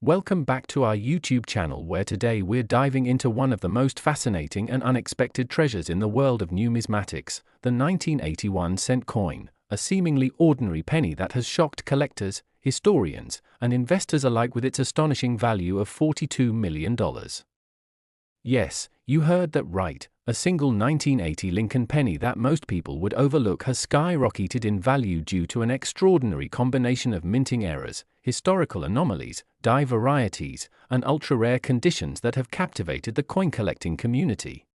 Welcome back to our YouTube channel, where today we're diving into one of the most fascinating and unexpected treasures in the world of numismatics, the 1981 cent coin, a seemingly ordinary penny that has shocked collectors, historians, and investors alike with its astonishing value of $42 million. Yes, you heard that right. A single 1980 Lincoln penny that most people would overlook has skyrocketed in value due to an extraordinary combination of minting errors, historical anomalies, die varieties, and ultra-rare conditions that have captivated the coin-collecting community.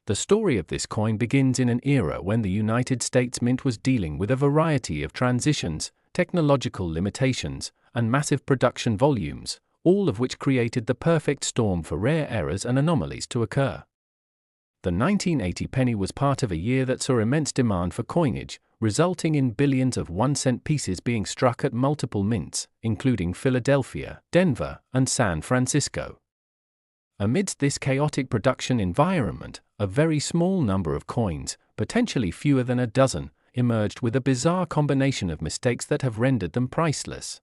The story of this coin begins in an era when the United States Mint was dealing with a variety of transitions, technological limitations, and massive production volumes, all of which created the perfect storm for rare errors and anomalies to occur. The 1980 penny was part of a year that saw immense demand for coinage, resulting in billions of 1-cent pieces being struck at multiple mints, including Philadelphia, Denver, and San Francisco. Amidst this chaotic production environment, a very small number of coins, potentially fewer than a dozen, emerged with a bizarre combination of mistakes that have rendered them priceless.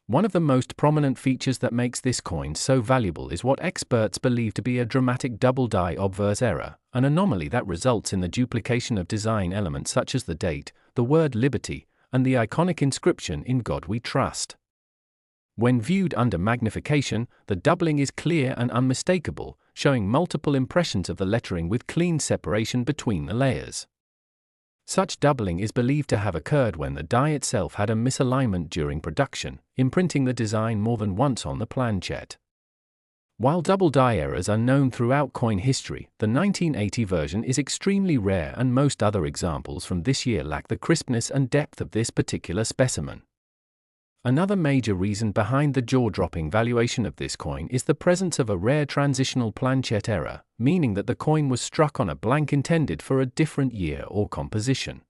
One of the most prominent features that makes this coin so valuable is what experts believe to be a dramatic double die obverse error, an anomaly that results in the duplication of design elements such as the date, the word liberty, and the iconic inscription "In God We Trust." When viewed under magnification, the doubling is clear and unmistakable, showing multiple impressions of the lettering with clean separation between the layers. Such doubling is believed to have occurred when the die itself had a misalignment during production, imprinting the design more than once on the planchet. While double die errors are known throughout coin history, the 1980 version is extremely rare, and most other examples from this year lack the crispness and depth of this particular specimen. Another major reason behind the jaw-dropping valuation of this coin is the presence of a rare transitional planchet error, meaning that the coin was struck on a blank intended for a different year or composition.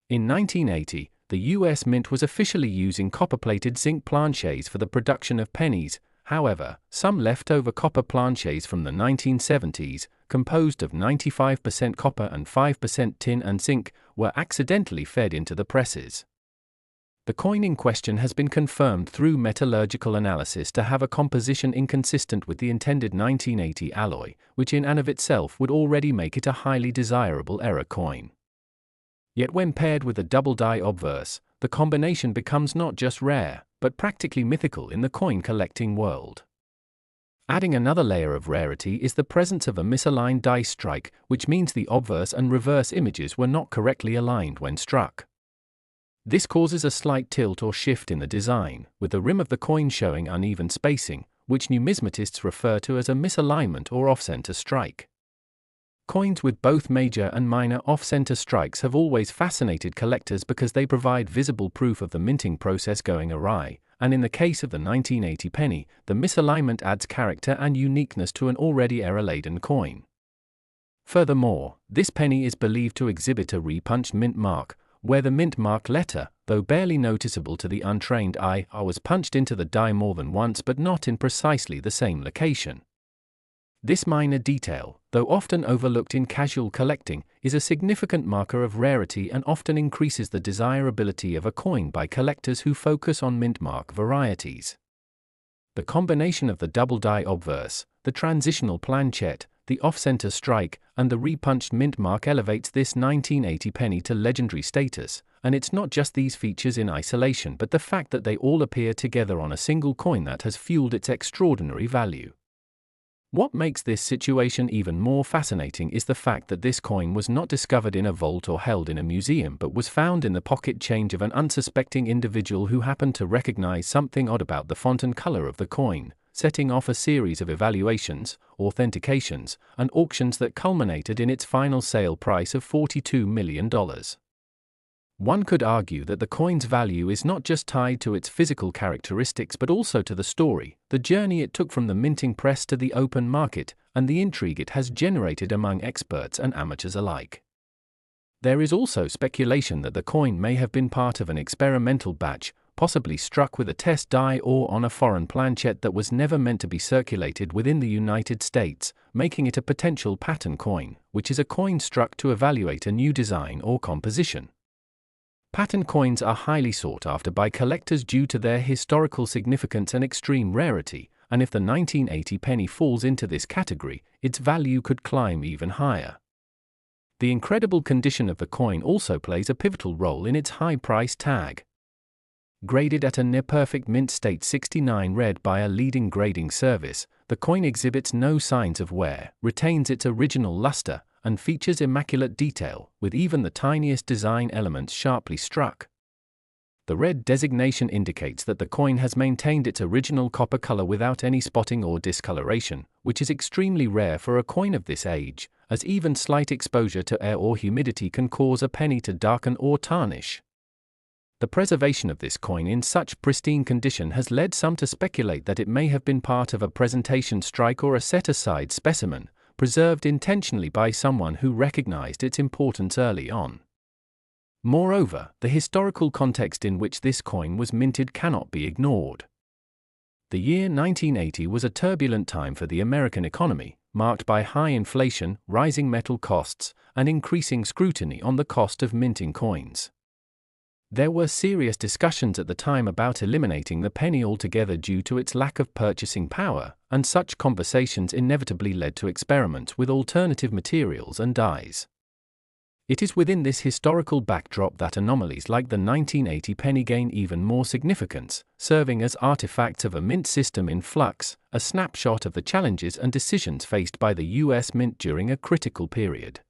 In 1980, the US Mint was officially using copper-plated zinc planchets for the production of pennies. However, some leftover copper planchets from the 1970s, composed of 95% copper and 5% tin and zinc, were accidentally fed into the presses. The coin in question has been confirmed through metallurgical analysis to have a composition inconsistent with the intended 1980 alloy, which in and of itself would already make it a highly desirable error coin. Yet when paired with a double die obverse, the combination becomes not just rare, but practically mythical in the coin collecting world. Adding another layer of rarity is the presence of a misaligned die strike, which means the obverse and reverse images were not correctly aligned when struck. This causes a slight tilt or shift in the design, with the rim of the coin showing uneven spacing, which numismatists refer to as a misalignment or off-center strike. Coins with both major and minor off-center strikes have always fascinated collectors because they provide visible proof of the minting process going awry, and in the case of the 1980 penny, the misalignment adds character and uniqueness to an already error-laden coin. Furthermore, this penny is believed to exhibit a repunched mint mark, where the mint mark letter, though barely noticeable to the untrained eye, was punched into the die more than once but not in precisely the same location. This minor detail, though often overlooked in casual collecting, is a significant marker of rarity and often increases the desirability of a coin by collectors who focus on mint mark varieties. The combination of the double die obverse, the transitional planchet, the off-center strike, and the repunched mint mark elevates this 1980 penny to legendary status, and it's not just these features in isolation but the fact that they all appear together on a single coin that has fueled its extraordinary value. What makes this situation even more fascinating is the fact that this coin was not discovered in a vault or held in a museum but was found in the pocket change of an unsuspecting individual who happened to recognize something odd about the font and color of the coin, setting off a series of evaluations, authentications, and auctions that culminated in its final sale price of $42 million. One could argue that the coin's value is not just tied to its physical characteristics but also to the story, the journey it took from the minting press to the open market, and the intrigue it has generated among experts and amateurs alike. There is also speculation that the coin may have been part of an experimental batch, possibly struck with a test die or on a foreign planchet that was never meant to be circulated within the United States, making it a potential pattern coin, which is a coin struck to evaluate a new design or composition. Pattern coins are highly sought after by collectors due to their historical significance and extreme rarity, and if the 1980 penny falls into this category, its value could climb even higher. The incredible condition of the coin also plays a pivotal role in its high price tag. Graded at a near-perfect mint state 69 red by a leading grading service, the coin exhibits no signs of wear, retains its original luster, and features immaculate detail, with even the tiniest design elements sharply struck. The red designation indicates that the coin has maintained its original copper color without any spotting or discoloration, which is extremely rare for a coin of this age, as even slight exposure to air or humidity can cause a penny to darken or tarnish. The preservation of this coin in such pristine condition has led some to speculate that it may have been part of a presentation strike or a set-aside specimen, preserved intentionally by someone who recognized its importance early on. Moreover, the historical context in which this coin was minted cannot be ignored. The year 1980 was a turbulent time for the American economy, marked by high inflation, rising metal costs, and increasing scrutiny on the cost of minting coins. There were serious discussions at the time about eliminating the penny altogether due to its lack of purchasing power, and such conversations inevitably led to experiments with alternative materials and dyes. It is within this historical backdrop that anomalies like the 1980 penny gain even more significance, serving as artifacts of a mint system in flux, a snapshot of the challenges and decisions faced by the US Mint during a critical period.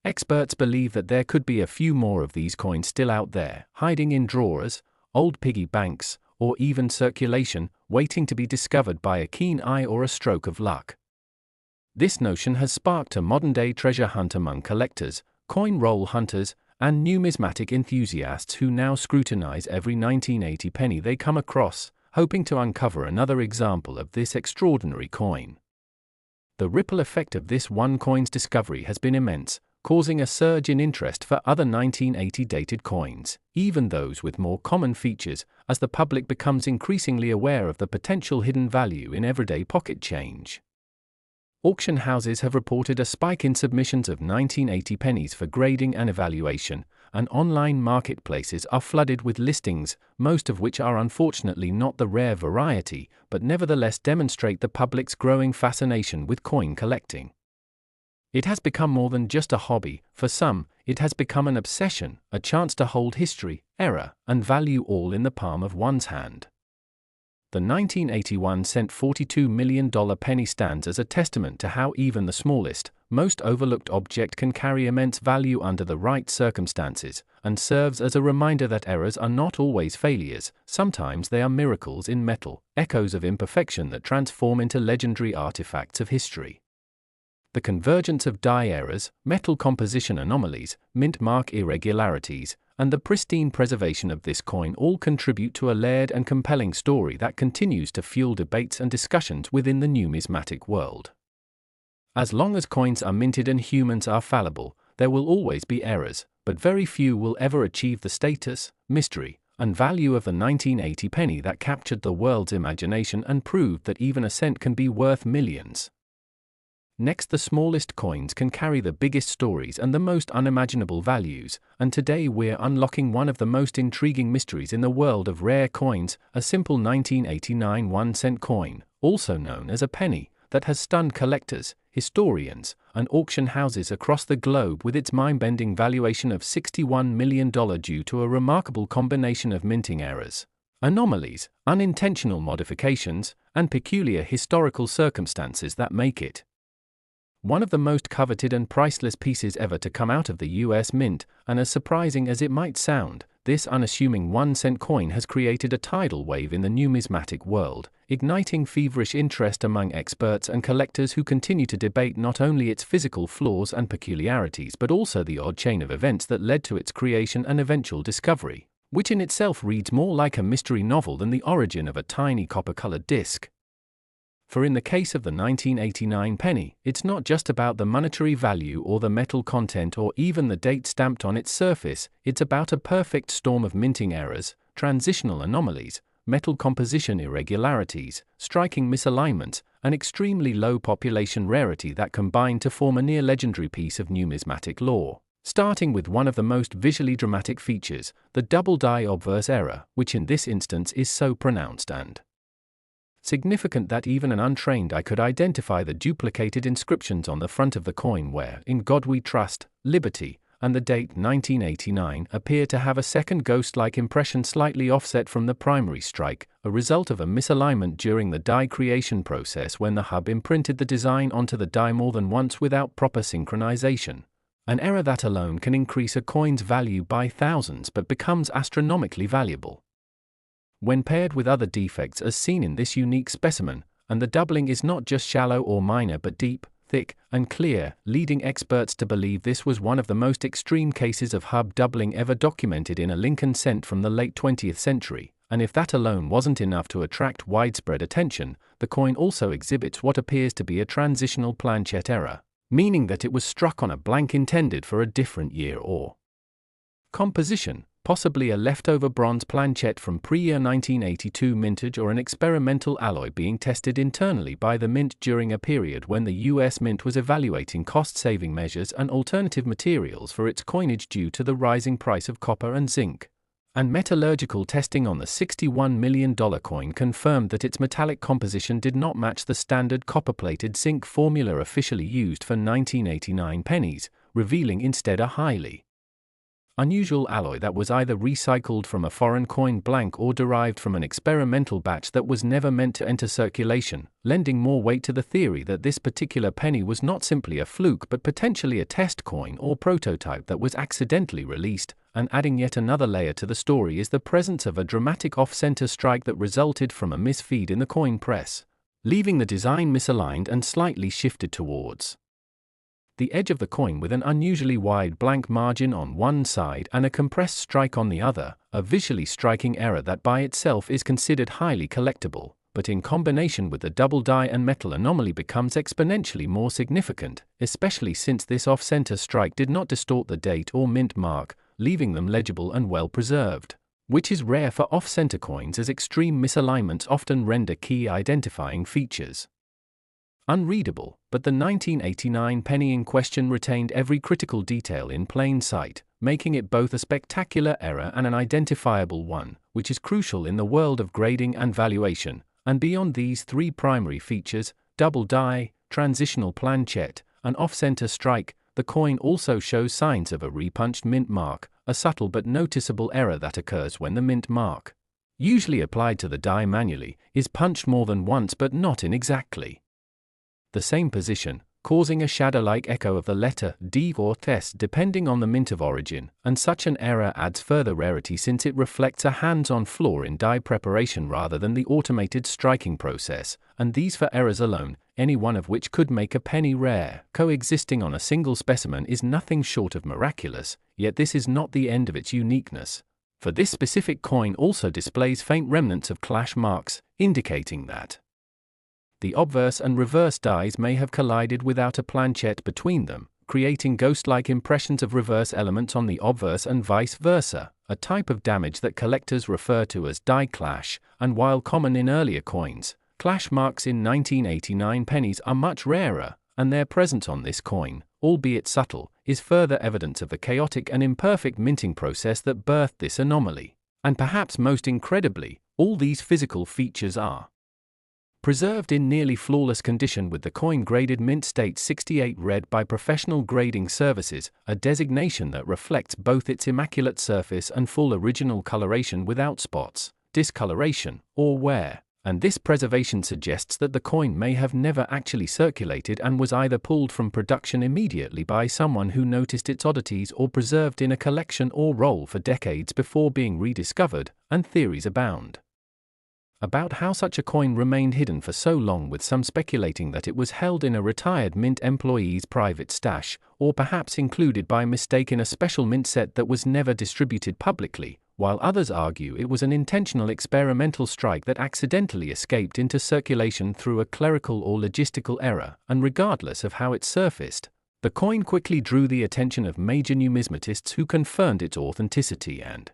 Experts believe that there could be a few more of these coins still out there, hiding in drawers, old piggy banks, or even circulation, waiting to be discovered by a keen eye or a stroke of luck. This notion has sparked a modern-day treasure hunt among collectors, coin roll hunters, and numismatic enthusiasts who now scrutinize every 1980 penny they come across, hoping to uncover another example of this extraordinary coin. The ripple effect of this one coin's discovery has been immense, causing a surge in interest for other 1980 dated coins, even those with more common features, as the public becomes increasingly aware of the potential hidden value in everyday pocket change. Auction houses have reported a spike in submissions of 1980 pennies for grading and evaluation, and online marketplaces are flooded with listings, most of which are unfortunately not the rare variety, but nevertheless demonstrate the public's growing fascination with coin collecting. It has become more than just a hobby. For some, it has become an obsession, a chance to hold history, error, and value all in the palm of one's hand. The 1981 cent $42 million penny stands as a testament to how even the smallest, most overlooked object can carry immense value under the right circumstances, and serves as a reminder that errors are not always failures, sometimes they are miracles in metal, echoes of imperfection that transform into legendary artifacts of history. The convergence of die errors, metal composition anomalies, mint mark irregularities, and the pristine preservation of this coin all contribute to a layered and compelling story that continues to fuel debates and discussions within the numismatic world. As long as coins are minted and humans are fallible, there will always be errors, but very few will ever achieve the status, mystery, and value of the 1980 penny that captured the world's imagination and proved that even a cent can be worth millions. Next, the smallest coins can carry the biggest stories and the most unimaginable values, and today we're unlocking one of the most intriguing mysteries in the world of rare coins, a simple 1989 1-cent coin, also known as a penny, that has stunned collectors, historians, and auction houses across the globe with its mind-bending valuation of $61 million due to a remarkable combination of minting errors, anomalies, unintentional modifications, and peculiar historical circumstances that make it one of the most coveted and priceless pieces ever to come out of the US Mint, and as surprising as it might sound, this unassuming 1-cent coin has created a tidal wave in the numismatic world, igniting feverish interest among experts and collectors who continue to debate not only its physical flaws and peculiarities but also the odd chain of events that led to its creation and eventual discovery, which in itself reads more like a mystery novel than the origin of a tiny copper-colored disc. For in the case of the 1989 penny, it's not just about the monetary value or the metal content or even the date stamped on its surface, it's about a perfect storm of minting errors, transitional anomalies, metal composition irregularities, striking misalignments, and extremely low population rarity that combine to form a near-legendary piece of numismatic lore. Starting with one of the most visually dramatic features, the double die obverse error, which in this instance is so pronounced and significant that even an untrained eye could identify the duplicated inscriptions on the front of the coin where, "In God We Trust, Liberty," and the date 1989 appear to have a second ghost-like impression slightly offset from the primary strike, a result of a misalignment during the die creation process when the hub imprinted the design onto the die more than once without proper synchronization. An error that alone can increase a coin's value by thousands but becomes astronomically valuable when paired with other defects as seen in this unique specimen, and the doubling is not just shallow or minor but deep, thick, and clear, leading experts to believe this was one of the most extreme cases of hub doubling ever documented in a Lincoln cent from the late 20th century, and if that alone wasn't enough to attract widespread attention, the coin also exhibits what appears to be a transitional planchette error, meaning that it was struck on a blank intended for a different year or composition, possibly a leftover bronze planchette from pre-year 1982 mintage or an experimental alloy being tested internally by the Mint during a period when the US Mint was evaluating cost-saving measures and alternative materials for its coinage due to the rising price of copper and zinc. And metallurgical testing on the $61 million coin confirmed that its metallic composition did not match the standard copper-plated zinc formula officially used for 1989 pennies, revealing instead a highly unusual alloy that was either recycled from a foreign coin blank or derived from an experimental batch that was never meant to enter circulation, lending more weight to the theory that this particular penny was not simply a fluke but potentially a test coin or prototype that was accidentally released. And adding yet another layer to the story is the presence of a dramatic off-center strike that resulted from a misfeed in the coin press, leaving the design misaligned and slightly shifted towards the edge of the coin with an unusually wide blank margin on one side and a compressed strike on the other, a visually striking error that by itself is considered highly collectible, but in combination with the double die and metal anomaly becomes exponentially more significant, especially since this off-center strike did not distort the date or mint mark, leaving them legible and well preserved, which is rare for off-center coins as extreme misalignments often render key identifying features unreadable, but the 1989 penny in question retained every critical detail in plain sight, making it both a spectacular error and an identifiable one, which is crucial in the world of grading and valuation. And beyond these three primary features, double die, transitional planchette, and off-center strike, the coin also shows signs of a repunched mint mark, a subtle but noticeable error that occurs when the mint mark, usually applied to the die manually, is punched more than once but not in exactly the same position, causing a shadow-like echo of the letter D or S depending on the mint of origin, and such an error adds further rarity since it reflects a hands-on flaw in die preparation rather than the automated striking process, and these four errors alone, any one of which could make a penny rare, coexisting on a single specimen is nothing short of miraculous, yet this is not the end of its uniqueness, for this specific coin also displays faint remnants of clash marks, indicating that the obverse and reverse dies may have collided without a planchette between them, creating ghost-like impressions of reverse elements on the obverse and vice versa, a type of damage that collectors refer to as die clash, and while common in earlier coins, clash marks in 1989 pennies are much rarer, and their presence on this coin, albeit subtle, is further evidence of the chaotic and imperfect minting process that birthed this anomaly. And perhaps most incredibly, all these physical features are preserved in nearly flawless condition with the coin graded mint state 68 red by professional grading services, a designation that reflects both its immaculate surface and full original coloration without spots, discoloration, or wear. And this preservation suggests that the coin may have never actually circulated and was either pulled from production immediately by someone who noticed its oddities or preserved in a collection or roll for decades before being rediscovered, and theories abound about how such a coin remained hidden for so long, with some speculating that it was held in a retired mint employee's private stash, or perhaps included by mistake in a special mint set that was never distributed publicly, while others argue it was an intentional experimental strike that accidentally escaped into circulation through a clerical or logistical error. And regardless of how it surfaced, the coin quickly drew the attention of major numismatists who confirmed its authenticity and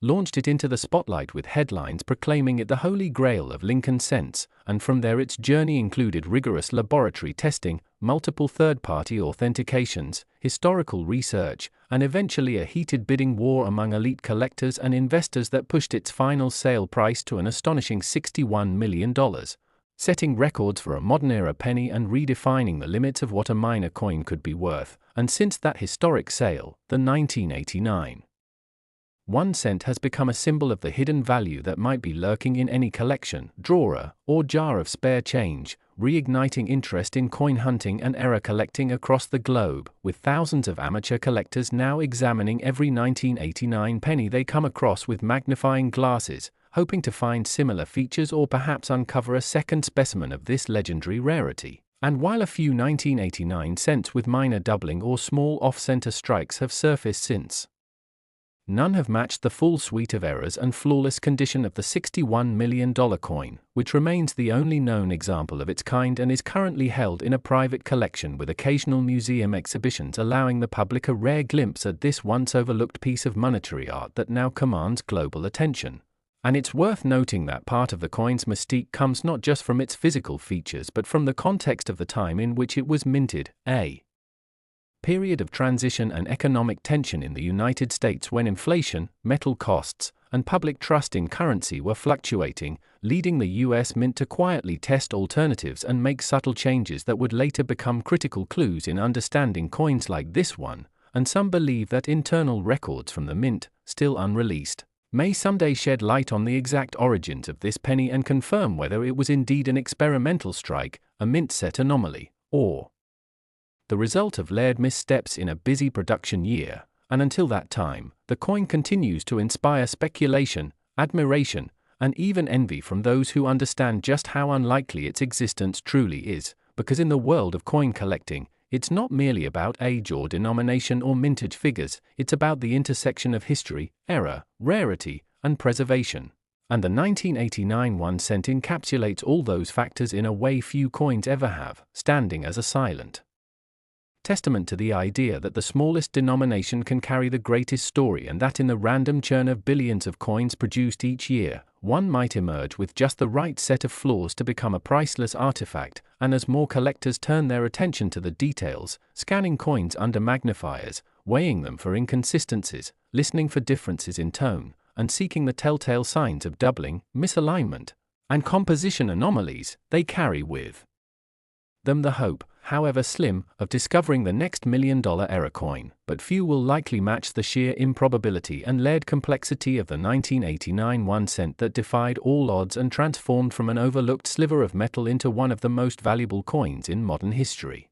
launched it into the spotlight with headlines proclaiming it the holy grail of Lincoln cents, and from there its journey included rigorous laboratory testing, multiple third-party authentications, historical research, and eventually a heated bidding war among elite collectors and investors that pushed its final sale price to an astonishing $61 million, setting records for a modern-era penny and redefining the limits of what a minor coin could be worth. And since that historic sale, the 1989 1 cent has become a symbol of the hidden value that might be lurking in any collection, drawer, or jar of spare change, reigniting interest in coin hunting and error collecting across the globe, with thousands of amateur collectors now examining every 1989 penny they come across with magnifying glasses, hoping to find similar features or perhaps uncover a second specimen of this legendary rarity. And while a few 1989 cents with minor doubling or small off-center strikes have surfaced since, none have matched the full suite of errors and flawless condition of the $61 million coin, which remains the only known example of its kind and is currently held in a private collection with occasional museum exhibitions allowing the public a rare glimpse at this once overlooked piece of monetary art that now commands global attention. And it's worth noting that part of the coin's mystique comes not just from its physical features but from the context of the time in which it was minted, a period of transition and economic tension in the United States when inflation, metal costs, and public trust in currency were fluctuating, leading the U.S. Mint to quietly test alternatives and make subtle changes that would later become critical clues in understanding coins like this one, and some believe that internal records from the Mint, still unreleased, may someday shed light on the exact origins of this penny and confirm whether it was indeed an experimental strike, a mint set anomaly, or the result of layered missteps in a busy production year. And until that time, the coin continues to inspire speculation, admiration, and even envy from those who understand just how unlikely its existence truly is, because in the world of coin collecting, it's not merely about age or denomination or mintage figures, it's about the intersection of history, error, rarity, and preservation. And the 1989 1 cent encapsulates all those factors in a way few coins ever have, standing as a silent testament to the idea that the smallest denomination can carry the greatest story, and that in the random churn of billions of coins produced each year, one might emerge with just the right set of flaws to become a priceless artifact. And as more collectors turn their attention to the details, scanning coins under magnifiers, weighing them for inconsistencies, listening for differences in tone, and seeking the telltale signs of doubling, misalignment, and composition anomalies, they carry with them the hope, however slim, of discovering the next $1 million error coin, but few will likely match the sheer improbability and layered complexity of the 1989 1 cent that defied all odds and transformed from an overlooked sliver of metal into one of the most valuable coins in modern history.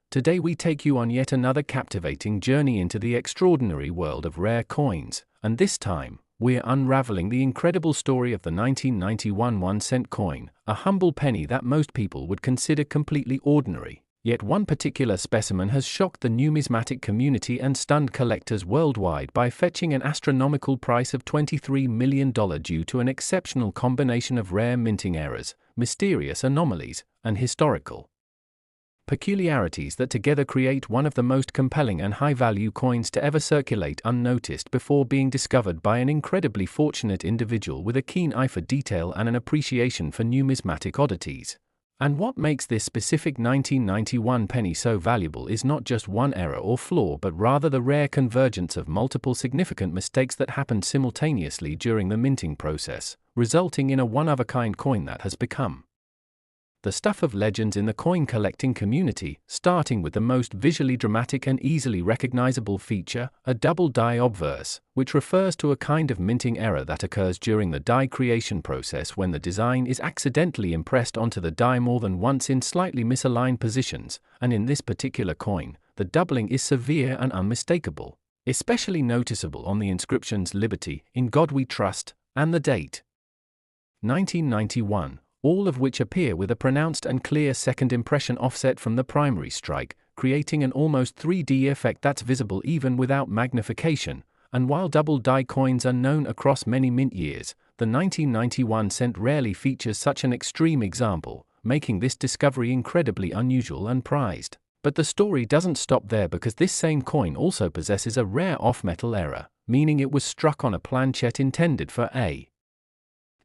Today we take you on yet another captivating journey into the extraordinary world of rare coins, and this time, we're unraveling the incredible story of the 1991 1 cent coin, a humble penny that most people would consider completely ordinary. Yet one particular specimen has shocked the numismatic community and stunned collectors worldwide by fetching an astronomical price of $23 million due to an exceptional combination of rare minting errors, mysterious anomalies, and historical peculiarities that together create one of the most compelling and high-value coins to ever circulate unnoticed before being discovered by an incredibly fortunate individual with a keen eye for detail and an appreciation for numismatic oddities. And what makes this specific 1991 penny so valuable is not just one error or flaw but rather the rare convergence of multiple significant mistakes that happened simultaneously during the minting process, resulting in a one-of-a-kind coin that has become the stuff of legends in the coin collecting community, starting with the most visually dramatic and easily recognizable feature, a double die obverse, which refers to a kind of minting error that occurs during the die creation process when the design is accidentally impressed onto the die more than once in slightly misaligned positions, and in this particular coin, the doubling is severe and unmistakable, especially noticeable on the inscriptions "Liberty, in God We Trust," and the date 1991. All of which appear with a pronounced and clear second impression offset from the primary strike, creating an almost 3D effect that's visible even without magnification. And while double die coins are known across many mint years, the 1991 cent rarely features such an extreme example, making this discovery incredibly unusual and prized. But the story doesn't stop there, because this same coin also possesses a rare off-metal error, meaning it was struck on a planchette intended for a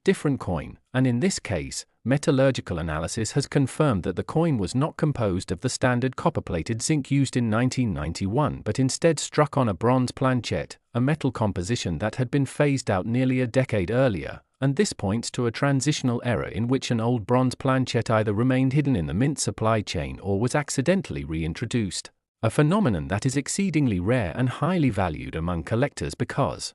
different coin, and in this case, metallurgical analysis has confirmed that the coin was not composed of the standard copper-plated zinc used in 1991 but instead struck on a bronze planchette, a metal composition that had been phased out nearly a decade earlier, and this points to a transitional error in which an old bronze planchette either remained hidden in the mint supply chain or was accidentally reintroduced, a phenomenon that is exceedingly rare and highly valued among collectors because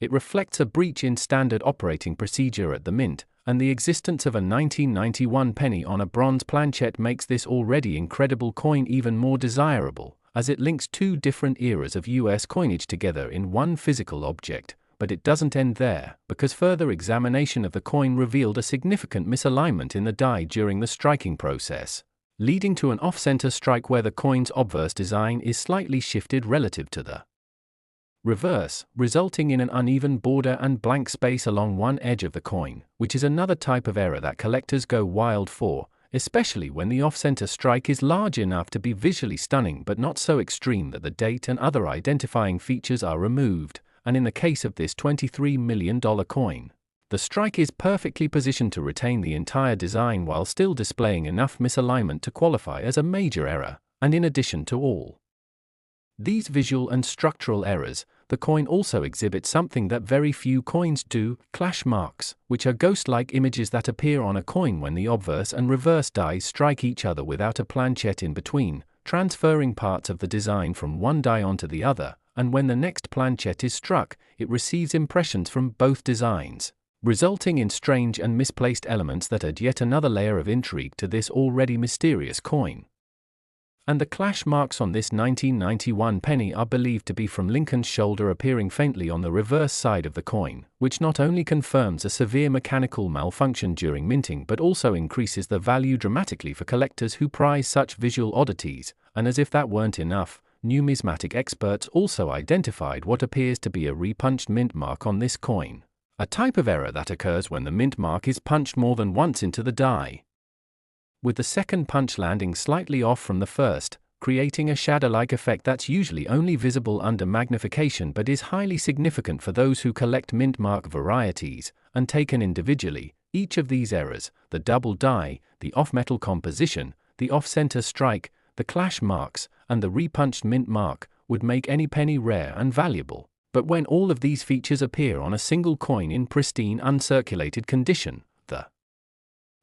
it reflects a breach in standard operating procedure at the mint, and the existence of a 1991 penny on a bronze planchette makes this already incredible coin even more desirable, as it links two different eras of US coinage together in one physical object. But it doesn't end there, because further examination of the coin revealed a significant misalignment in the die during the striking process, leading to an off-center strike where the coin's obverse design is slightly shifted relative to the reverse, resulting in an uneven border and blank space along one edge of the coin, which is another type of error that collectors go wild for, especially when the off-center strike is large enough to be visually stunning but not so extreme that the date and other identifying features are removed, and in the case of this $23 million coin, the strike is perfectly positioned to retain the entire design while still displaying enough misalignment to qualify as a major error, and in addition to all these visual and structural errors, the coin also exhibits something that very few coins do: clash marks, which are ghost-like images that appear on a coin when the obverse and reverse dies strike each other without a planchette in between, transferring parts of the design from one die onto the other, and when the next planchette is struck, it receives impressions from both designs, resulting in strange and misplaced elements that add yet another layer of intrigue to this already mysterious coin. And the clash marks on this 1991 penny are believed to be from Lincoln's shoulder appearing faintly on the reverse side of the coin, which not only confirms a severe mechanical malfunction during minting but also increases the value dramatically for collectors who prize such visual oddities. And as if that weren't enough, numismatic experts also identified what appears to be a repunched mint mark on this coin, a type of error that occurs when the mint mark is punched more than once into the die, with the second punch landing slightly off from the first, creating a shadow-like effect that's usually only visible under magnification but is highly significant for those who collect mint mark varieties, and taken individually, each of these errors, the double die, the off-metal composition, the off-center strike, the clash marks, and the repunched mint mark, would make any penny rare and valuable. But when all of these features appear on a single coin in pristine uncirculated condition, the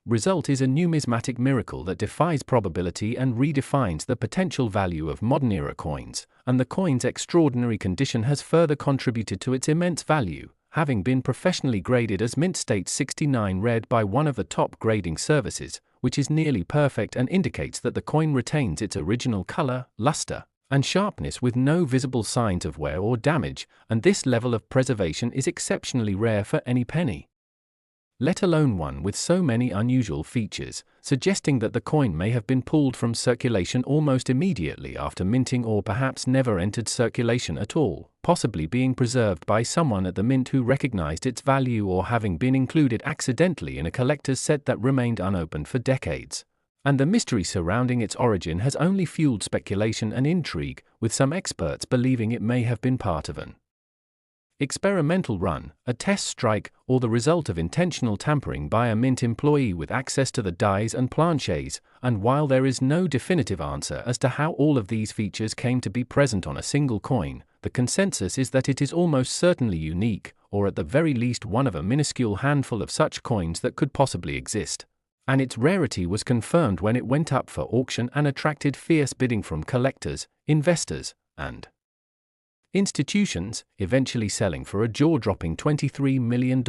result is a numismatic miracle that defies probability and redefines the potential value of modern-era coins, and the coin's extraordinary condition has further contributed to its immense value, having been professionally graded as Mint State 69 Red by one of the top grading services, which is nearly perfect and indicates that the coin retains its original color, luster, and sharpness with no visible signs of wear or damage, and this level of preservation is exceptionally rare for any penny, let alone one with so many unusual features, suggesting that the coin may have been pulled from circulation almost immediately after minting or perhaps never entered circulation at all, possibly being preserved by someone at the mint who recognized its value or having been included accidentally in a collector's set that remained unopened for decades. And the mystery surrounding its origin has only fueled speculation and intrigue, with some experts believing it may have been part of an experimental run, a test strike, or the result of intentional tampering by a mint employee with access to the dies and planchets. And while there is no definitive answer as to how all of these features came to be present on a single coin, the consensus is that it is almost certainly unique, or at the very least one of a minuscule handful of such coins that could possibly exist. And its rarity was confirmed when it went up for auction and attracted fierce bidding from collectors, investors, and institutions, eventually selling for a jaw-dropping $23 million,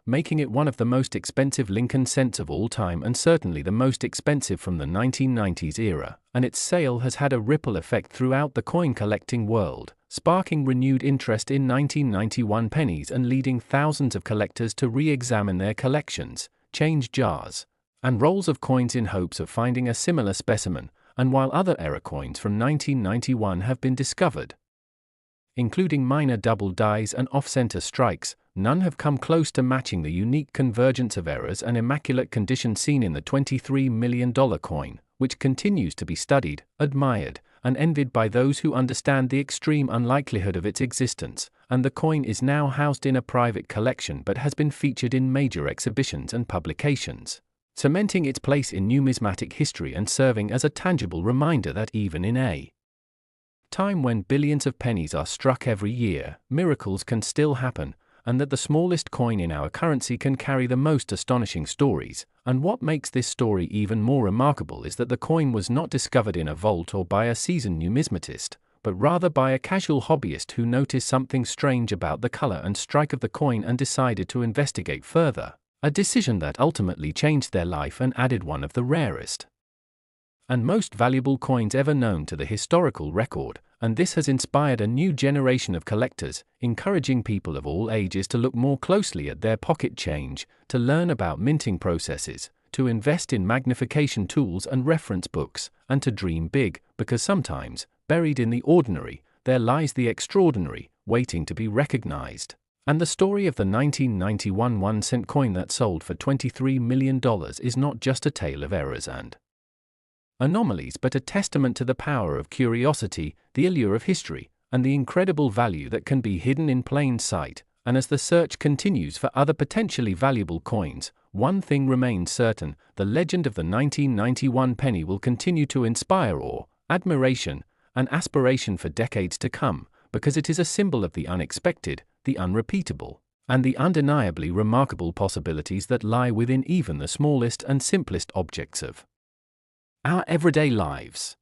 making it one of the most expensive Lincoln cents of all time and certainly the most expensive from the 1990s era, and its sale has had a ripple effect throughout the coin-collecting world, sparking renewed interest in 1991 pennies and leading thousands of collectors to re-examine their collections, change jars and rolls of coins in hopes of finding a similar specimen. And while other era coins from 1991 have been discovered, including minor double dies and off-center strikes, none have come close to matching the unique convergence of errors and immaculate condition seen in the $23 million coin, which continues to be studied, admired, and envied by those who understand the extreme unlikelihood of its existence, and the coin is now housed in a private collection but has been featured in major exhibitions and publications, cementing its place in numismatic history and serving as a tangible reminder that even in a time when billions of pennies are struck every year, miracles can still happen, and that the smallest coin in our currency can carry the most astonishing stories. And what makes this story even more remarkable is that the coin was not discovered in a vault or by a seasoned numismatist, but rather by a casual hobbyist who noticed something strange about the color and strike of the coin and decided to investigate further, a decision that ultimately changed their life and added one of the rarest and most valuable coins ever known to the historical record, and this has inspired a new generation of collectors, encouraging people of all ages to look more closely at their pocket change, to learn about minting processes, to invest in magnification tools and reference books, and to dream big, because sometimes, buried in the ordinary, there lies the extraordinary, waiting to be recognized. And the story of the 1991 1-cent coin that sold for $23 million is not just a tale of errors and anomalies, but a testament to the power of curiosity, the allure of history, and the incredible value that can be hidden in plain sight. And as the search continues for other potentially valuable coins, one thing remains certain: the legend of the 1991 penny will continue to inspire awe, admiration, and aspiration for decades to come, because it is a symbol of the unexpected, the unrepeatable, and the undeniably remarkable possibilities that lie within even the smallest and simplest objects of our everyday lives.